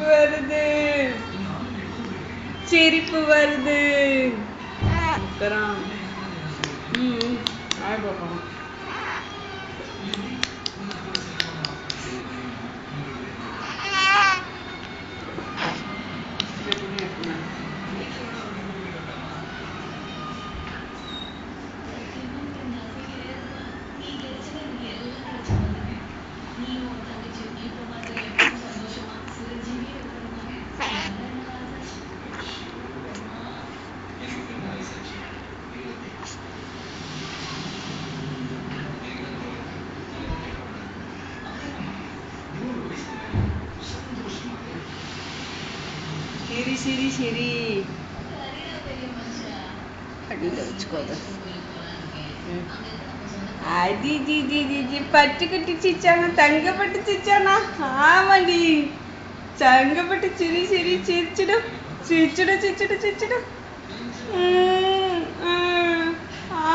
வருது சிரிப்பு வருது சிரி சிரி சிரி அடியில் வச்சுக்கோங்க. அடி ஜி ஜி ஜி ஜி பட்டுக்குட்டி சிச்சானா தங்கப்பட்டு சிச்சானா ஆமாடி தங்கப்பட்டு சிரி சிரி சிரிச்சிடும் சிரிச்சிடும் சிரிச்சிடும் சிரிச்சிடும்.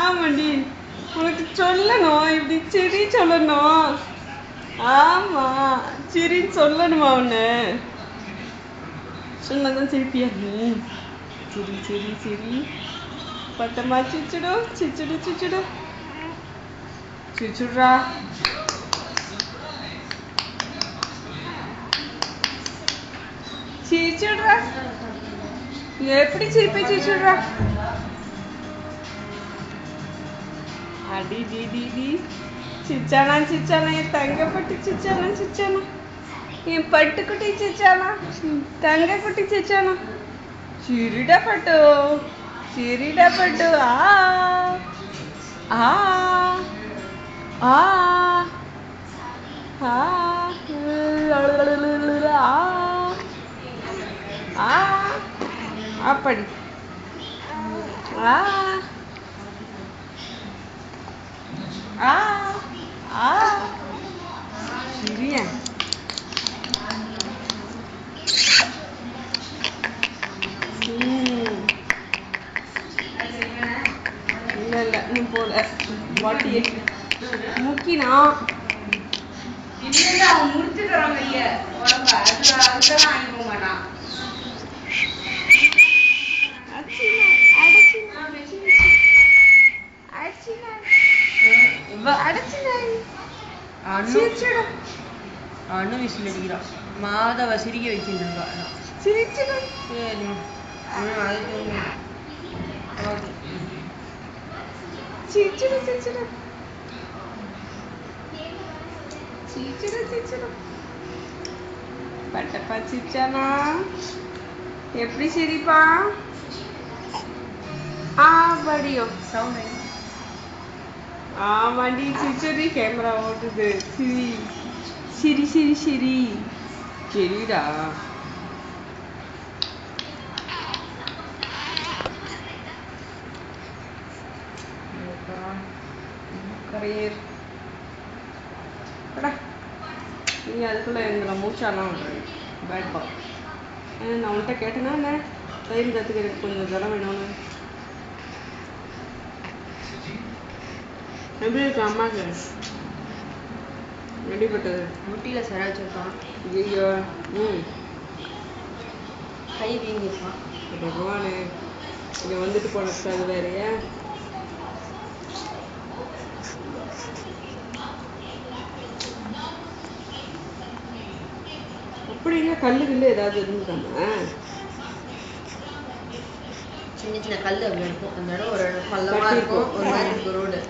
ஆமாடி உனக்கு சொல்லணும் இப்படி சிரி சொல்லணும். ஆமா சிரின்னு சொல்லணுமா ஒன்று சொன்னதான் சிரிப்பியா சிரி சிரி சிரி பட்டமா சிரிச்சிடும் சிரிச்சிடும் சிரிச்சிடும் சிரிச்சுடுறா. சிரிச்சுடுறா எப்படி சிரிப்பை சிரிச்சுடுறா. அடி டி டி டி சிச்சானா சிச்சானா என் தங்கப்பட்டு சிச்சானா சிச்சானா என் பட்டுக்குட்டி சிச்சானா தங்கக்குட்டி சிச்சானா சிரிடா பட்டு சிரிடா பட்டு ஆ ஆ ஆ அப்படி ஆ ஆ ஆ சிரியா இல்லை இன்னும் போல வாட்டி முக்கினா இல்லை அவன் முடிச்சுக்கிறான் கைய உடம்ப அதுதான் வாங்கி போக மாட்டான். அண்ணு விசில் அடிக்கிறான். மாதவ சிரிக்க வச்சுட்டு இருக்கான். சிரிச்சிடும் சரி சிரிச்சிடும் சிரிச்சிடும் சிரிச்சிடும் சிரிச்சிடும். பட்டப்பா சிரிச்சானா எப்படி சிரிப்பா படியோ சவுண்ட் ஆமாண்டி சிரிச்சடி கேமரா ஓட்டுது சிரி சிரி சிரி சிரி சரிடா. கரையேர் நீ அதுக்குள்ள எங்களை மூச்சாலாம் பேட் பால் நான் உன்கிட்ட கேட்டேன்னா என்ன தைரியம் கற்றுக்க எனக்கு கொஞ்சம் ஜலம் வேணும்னு. எப்படி இருக்கு அம்மாக்கு எப்படிப்பட்டது முட்டியில் சரா வச்சுருக்கான். ஐயோ கை வீங்கிருக்கான். பகவானு இங்கே வந்துட்டு போனது அது வேறையா. அப்படிங்க கல்லு ஏதாவது இருந்துட்டாங்க. சின்ன சின்ன கல் அப்படி இருக்கும். அந்த இடம் ஒரு பள்ளமாக இருக்கும். ஒரு மாதிரி இருக்கும் ரோடு.